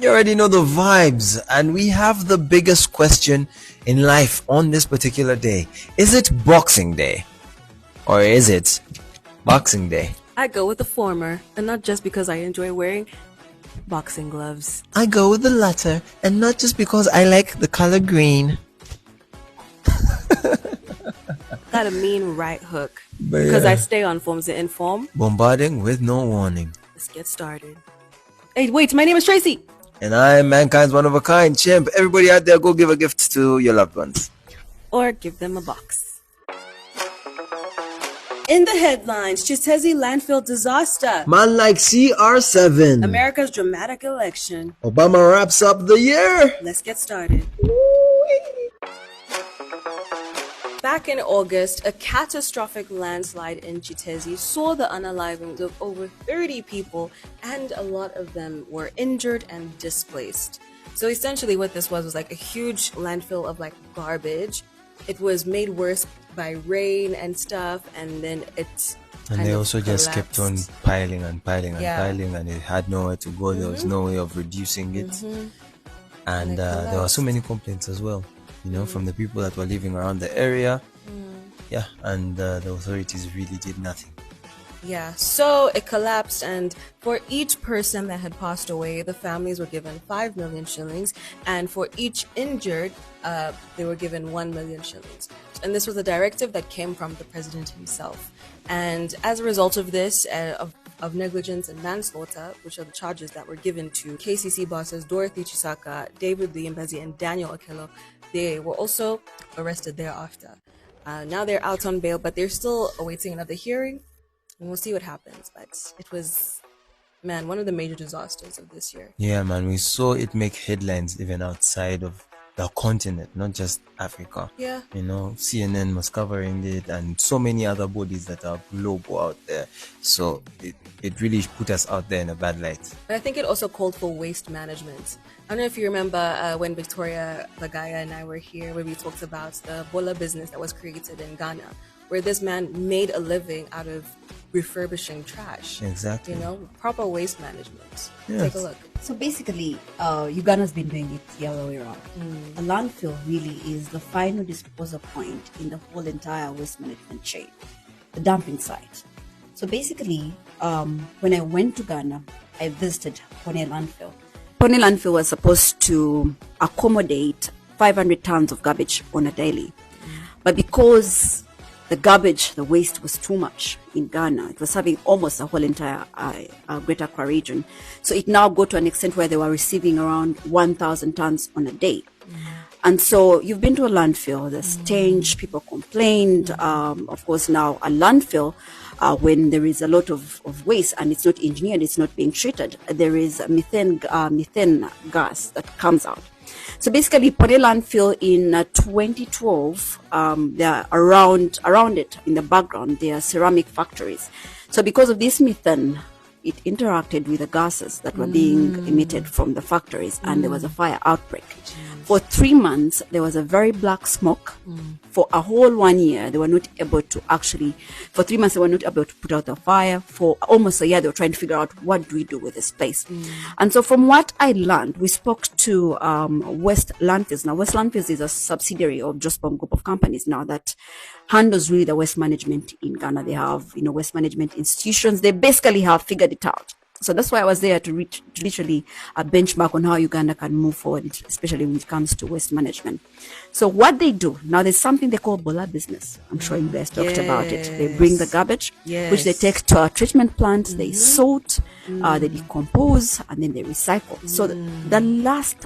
You already know the vibes, and we have the biggest question in life on this particular day. Is it Boxing Day? Or is it Boxing Day? I go with the former, and not just because I enjoy wearing boxing gloves. I go with the latter, and not just because I like the color green. Got a mean right hook. But Because yeah. I stay on forms to inform. Bombarding with no warning. Let's get started. Hey, wait, my name is Tracy. And I'm mankind's one of a kind chimp. Everybody out there, go give a gift to your loved ones. Or give them a box. In the headlines, kiteezi landfill disaster. Man like CR7. America's dramatic election. Obama wraps up the year. Let's get started. Back in August, a catastrophic landslide in Kiteezi saw the unalivings of over 30 people, and a lot of them were injured and displaced. So essentially what this was like a huge landfill of like garbage. It was made worse by rain and stuff, and then it And they also just kept on piling and piling and Yeah. piling, and it had nowhere to go. There was no way of reducing it. And it there were so many complaints as well, from the people that were living around the area. Yeah, and the authorities really did nothing. Yeah, so it collapsed, and for each person that had passed away, the families were given 5 million shillings, and for each injured, they were given 1 million shillings. And this was a directive that came from the president himself. And as a result of this, of negligence and manslaughter, which are the charges that were given to KCC bosses Dorothy Chisaka, David Limbezi, and Daniel Okello, they were also arrested thereafter. Now they're out on bail, but they're still awaiting another hearing. And we'll see what happens. But it was, man, one of the major disasters of this year. Yeah, man, we saw it make headlines even outside of the continent, not just Africa. Yeah. CNN was covering it, and so many other bodies that are global out there. So it really put us out there in a bad light. And I think it also called for waste management. I don't know if you remember when Victoria Lagaya and I were here, where we talked about the bola business that was created in Ghana, where this man made a living out of refurbishing trash. Exactly. Proper waste management. Yes. Take a look. So basically, Uganda's been doing it the other way around. A landfill really is the final disposal point in the whole entire waste management chain, the dumping site. So basically, when I went to Ghana, I visited Pone landfill. Pone landfill was supposed to accommodate 500 tons of garbage on a daily. But because the waste was too much in Ghana, it was having almost the whole entire Greater Accra region. So it now got to an extent where they were receiving around 1,000 tons on a day. And so you've been to a landfill, the stench, people complained. Of course, now a landfill, when there is a lot of waste and it's not engineered, it's not being treated, there is methane gas that comes out. So basically, Pone landfill in 2012, there are around it in the background, there are ceramic factories. So because of this methane, it interacted with the gases that were being emitted from the factories, and there was a fire outbreak. For 3 months, there was a very black smoke. For a whole 1 year, they were not able to for 3 months, they were not able to put out the fire. For almost a year, they were trying to figure out, what do we do with this place? And so from what I learned, we spoke to West Landfills. Now, West Landfills is a subsidiary of Jospom Group of companies now that handles really the waste management in Ghana. They have, waste management institutions. They basically have figured it out. So that's why I was there to literally benchmark on how Uganda can move forward, especially when it comes to waste management. So what they do, now there's something they call bola business. I'm sure you guys talked about it. They bring the garbage, which they take to a treatment plant, they sort, they decompose, and then they recycle. So the last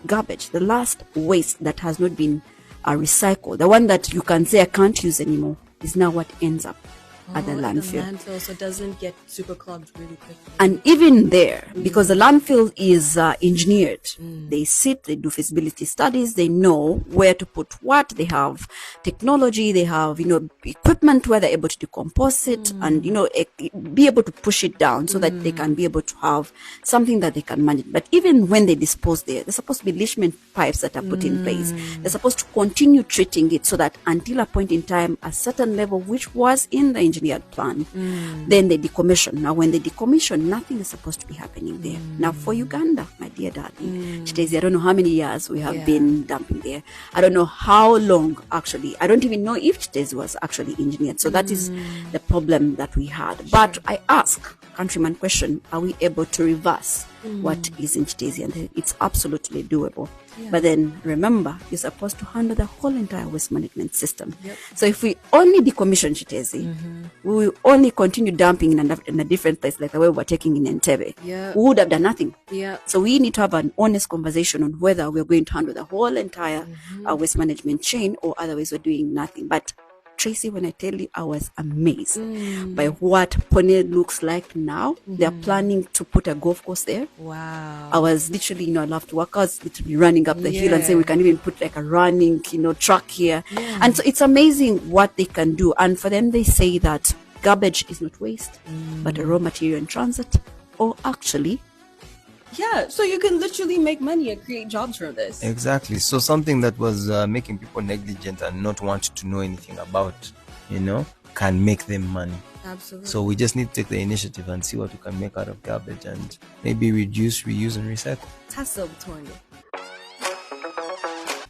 garbage, the last waste that has not been recycled, the one that you can say I can't use anymore, is now what ends up at the landfill. So it doesn't get super clogged really quickly. And even there, because the landfill is engineered, they do feasibility studies, they know where to put what, they have technology, they have, equipment where they're able to decompose it and, be able to push it down so that they can be able to have something that they can manage. But even when they dispose there, there's supposed to be leachment pipes that are put in place. They're supposed to continue treating it so that until a point in time, a certain level, which was in the engineering engineered plan. Then they decommission. Now, when they decommission, nothing is supposed to be happening there. Now, for Uganda, my dear darling, Chitezi, I don't know how many years we have been dumping there. I don't know how long, actually. I don't even know if Chitezi was actually engineered. So that is the problem that we had. But I ask, countryman question, are we able to reverse what is in Chitezi? And it's absolutely doable. But then remember, you're supposed to handle the whole entire waste management system. So if we only decommission Chitezi, we will only continue dumping in a different place, like the way we were taking in Entebbe. We would have done nothing. So we need to have an honest conversation on whether we're going to handle the whole entire waste management chain, or otherwise we're doing nothing. But Tracy, when I tell you, I was amazed by what Pone looks like now. They're planning to put a golf course there. Wow. I was literally, I love to walk. I was literally running up the hill and saying we can even put like a running, track here. And so it's amazing what they can do. And for them, they say that garbage is not waste, but a raw material in transit, or actually. Yeah, so you can literally make money and create jobs from this. Exactly. So something that was making people negligent and not want to know anything about, can make them money. Absolutely. So we just need to take the initiative and see what we can make out of garbage and maybe reduce, reuse, and recycle.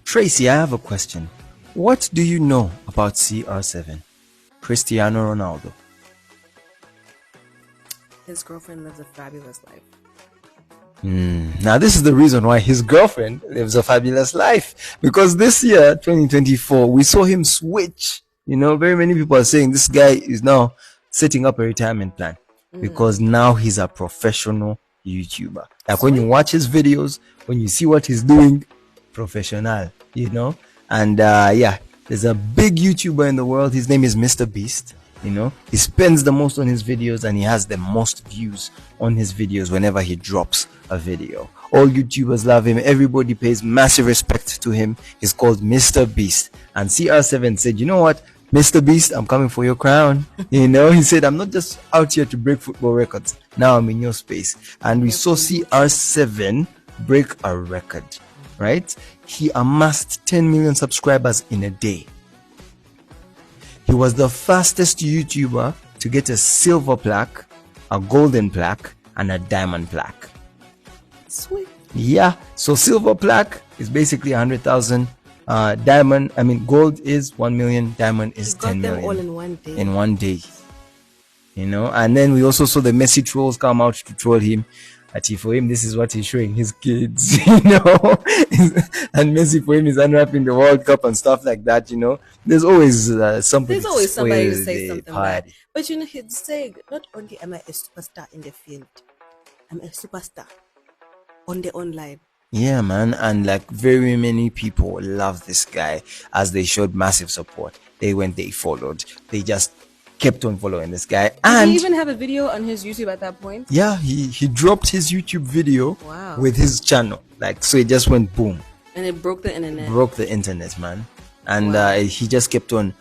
Tracy, I have a question. What do you know about CR7? Cristiano Ronaldo. His girlfriend lives a fabulous life. Now this is the reason why his girlfriend lives a fabulous life, because this year 2024 we saw him switch. Very many people are saying this guy is now setting up a retirement plan because now he's a professional YouTuber. Like when you watch his videos, when you see what he's doing, professional, and there's a big YouTuber in the world. His name is Mr. Beast. He spends the most on his videos and he has the most views on his videos whenever he drops a video. All YouTubers love him. Everybody pays massive respect to him. He's called Mr. Beast. And CR7 said, you know what, Mr. Beast, I'm coming for your crown. He said, I'm not just out here to break football records. Now I'm in your space. And we saw CR7 break a record, right? He amassed 10 million subscribers in a day. He was the fastest YouTuber to get a silver plaque, a golden plaque, and a diamond plaque. Sweet. Yeah. So silver plaque is basically 100,000. Gold is 1 million. Diamond is 10 million. All in one day. In one day. And then we also saw the Messi trolls come out to troll him. For him, this is what he's showing his kids, and Messi for him is unwrapping the World Cup and stuff like that, There's always somebody. There's always somebody to say something bad. bad. But he'd say, not only am I a superstar in the field, I'm a superstar on the online. Yeah, man, and like very many people love this guy as they showed massive support. They followed. They just kept on following this guy. And did he even have a video on his YouTube at that point? Yeah, he dropped his YouTube video with his channel. So it just went boom. And it broke the internet. Broke the internet, man. And he just kept on,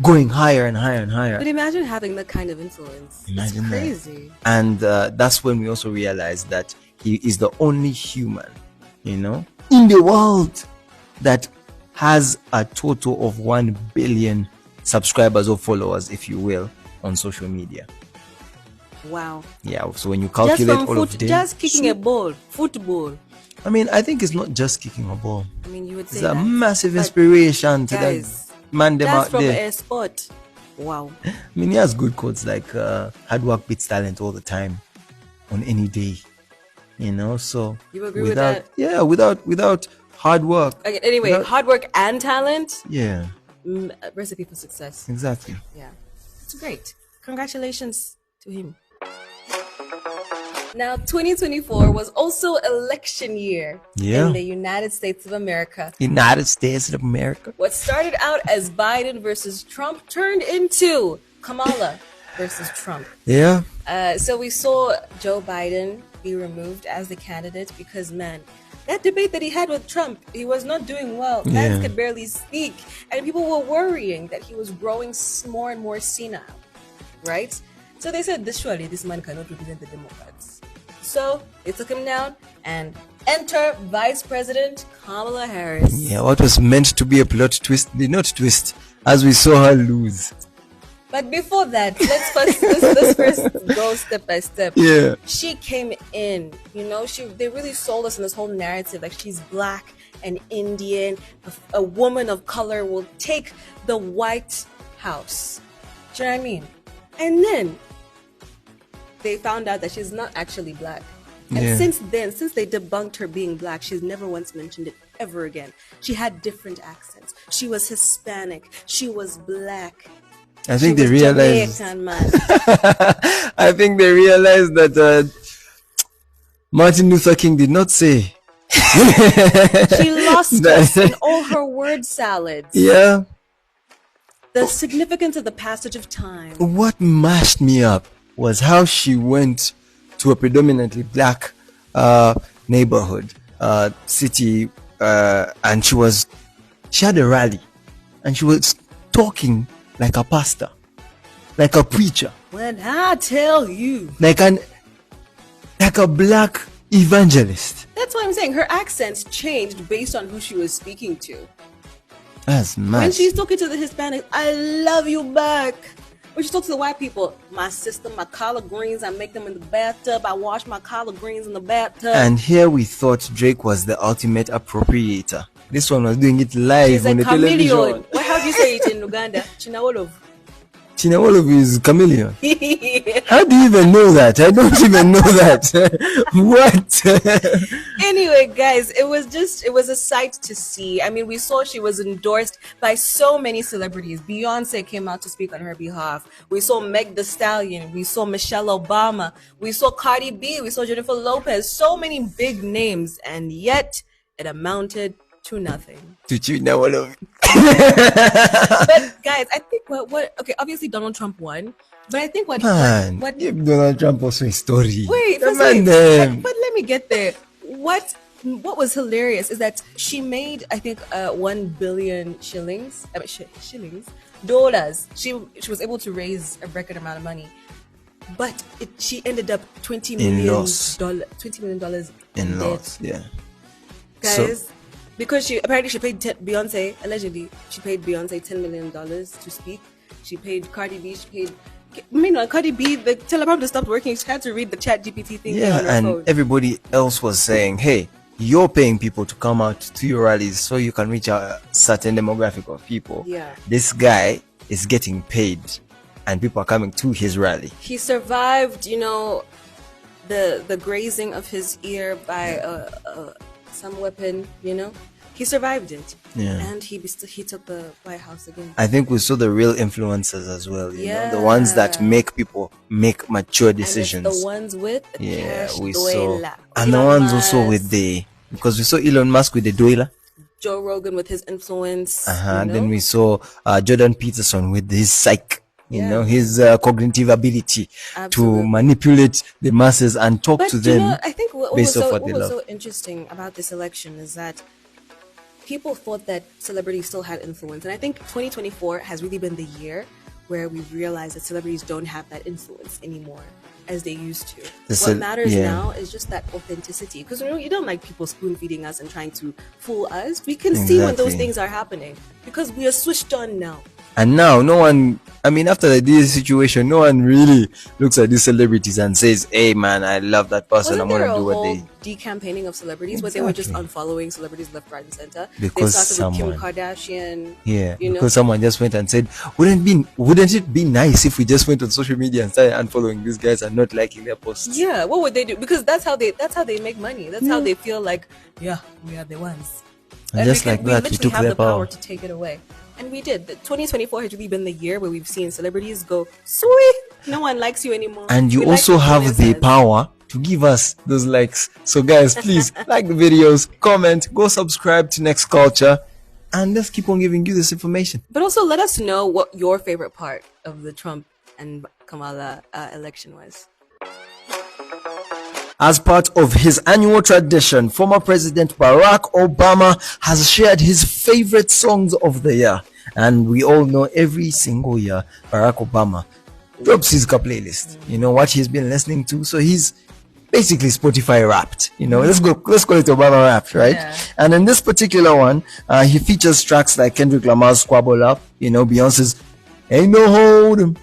going higher and higher and higher. But imagine having that kind of influence. Imagine it's crazy. That. And that's when we also realized that he is the only human, in the world that has a total of 1 billion subscribers or followers, if you will, on social media. Wow. Yeah, so when you calculate all of them, just kicking a ball, football. I think it's not just kicking a ball. You would say it's a massive inspiration to guys, that man them out from there. A sport. Wow. He has good quotes like hard work beats talent all the time, on any day. So you agree with that? Yeah, without hard work. Okay, anyway, hard work and talent. Yeah. Recipe for success. Exactly. Yeah, it's great. Congratulations to him. Now, 2024 was also election year in the United States of America. United States of America. What started out as Biden versus Trump turned into Kamala versus Trump. Yeah. So we saw Joe Biden be removed as the candidate because, man, that debate that he had with Trump, he was not doing well. Man could barely speak. And people were worrying that he was growing more and more senile, right? So they said, surely this man cannot represent the Democrats. So they took him down and enter Vice President Kamala Harris. Yeah, what was meant to be a plot twist did not twist as we saw her lose. But before that, let's first go step by step. Yeah. She came in, they really sold us in this whole narrative like she's black and Indian, a woman of color will take the White House. Do you know what I mean? And then they found out that she's not actually black. And since they debunked her being black, she's never once mentioned it ever again. She had different accents. She was Hispanic. She was black. I think they realized. Jamaican, man. I think they realized that Martin Luther King did not say. She lost us in all her word salads. Yeah. The significance of the passage of time. What mashed me up was how she went to a predominantly black neighborhood, city, and she had a rally, and she was talking like a pastor, like a preacher. When I tell you, like a black evangelist. That's what I'm saying. Her accents changed based on who she was speaking to. That's mad. When she's talking to the Hispanics, I love you back. When she talks to the white people, my sister, my collard greens, I make them in the bathtub. I wash my collard greens in the bathtub. And here we thought Drake was the ultimate appropriator. This one was doing it live. She's on the chameleon. television. Well, how do you say it in Uganda? Chinawolovu. Chinawolovu is chameleon. How do you even know that? I don't even know that. What? Anyway, guys, it was a sight to see. I mean, we saw she was endorsed by so many celebrities. Beyonce came out to speak on her behalf. We saw Meg Thee Stallion. We saw Michelle Obama. We saw Cardi B. We saw Jennifer Lopez. So many big names, and yet it amounted to nothing. To Chinawolovu. But guys, I think okay, obviously Donald Trump won, but I think what give Donald Trump also a story. Wait, but let me get there. What was hilarious is that she made, I think, 1 billion shillings. I mean, shillings, dollars. She was able to raise a record amount of money, but she ended up $20 million in loss. Yeah, guys. So, because she paid Beyonce, allegedly, she paid Beyonce $10 million to speak. She paid Cardi B, Cardi B, the teleprompter stopped working. She had to read the chat GPT thing. Yeah, on her and phone. everybody else was saying, hey, you're paying people to come out to your rallies so you can reach a certain demographic of people. Yeah. This guy is getting paid and people are coming to his rally. He survived, the grazing of his ear by some weapon, he survived it. Yeah. And he took the White House again. I think we saw the real influencers as well, you know, the ones that make people make mature decisions. And it's the ones with the cash, we saw. And the ones also with because we saw Elon Musk with the Doila. Joe Rogan with his influence. Then we saw Jordan Peterson with his psych. His cognitive ability to manipulate the masses and talk to them. I think what was so interesting about this election is that people thought that celebrities still had influence. And I think 2024 has really been the year where we've realized that celebrities don't have that influence anymore as they used to. What matters now is just that authenticity. Because you don't like people spoon feeding us and trying to fool us. We can see when those things are happening because we are switched on now. And now no one, after the DS situation, no one really looks at these celebrities and says, hey man, I love that person. Wasn't I'm going to do what they... decampaigning of celebrities where they were just unfollowing celebrities left, right and center? Because they started with Kim Kardashian. Yeah, because someone just went and said, wouldn't it be nice if we just went on social media and started unfollowing these guys and not liking their posts? Yeah, what would they do? Because that's how they make money. That's how they feel like, we are the ones. And just like that, we took have their the power to take it away. And we did. 2024 has really been the year where we've seen celebrities go, sweet, no one likes you anymore. And you also have the power to give us those likes. So guys, please like the videos, comment, go subscribe to Next Culture, and let's keep on giving you this information. But also let us know what your favorite part of the Trump and Kamala election was. As part of his annual tradition, former President Barack Obama has shared his favorite songs of the year. And we all know every single year, Barack Obama drops his playlist. You know what he's been listening to. So he's basically Spotify wrapped. Let's call it Obama wrapped, right? Yeah. And in this particular one, he features tracks like Kendrick Lamar's Squabble Up, Beyonce's Ain't no hold 'em.